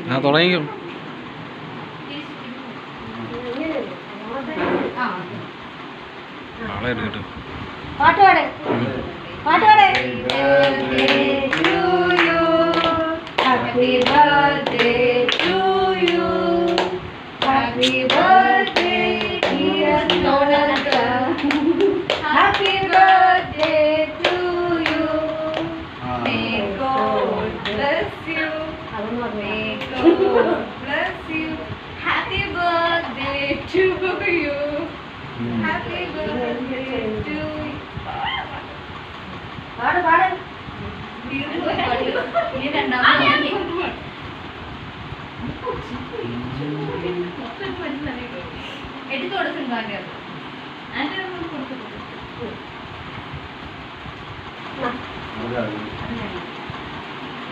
ആ തുടങ്ങിക്കോ. ആളെ എടുക്കട്ടെ. പാട്ടുപാടെ പാട്ടുപാടെ. Happy birthday to you. Happy birthday dear Sonata. Happy birthday to you. May God bless you. May God bless you. Happy birthday to you. Happy birthday to you. പാട് പാട്. എടുത്തു കൊടുക്കും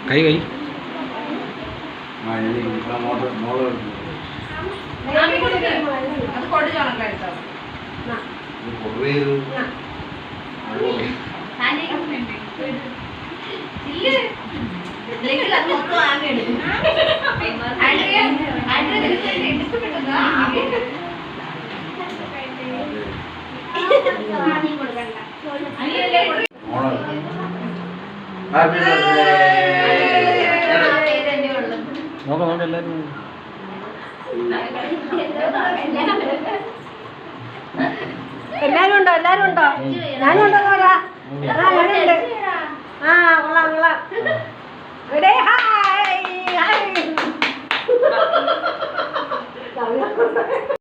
കൈ കൈ അത് കൊടുത്തോളാം എടുത്തോ. ഇല്ലെങ്കിൽ അത് മൊത്തം ആകെ എടുക്കും. നോക്കാം നോക്കാം എല്ലാവരും എല്ലാരും ഉണ്ടോ? എല്ലാരും ഉണ്ടോ? ഞാനും ഉണ്ടോ? ആ ഞാനുണ്ട്. ആ കൊള്ളാം കൊള്ളാം. Hi hi.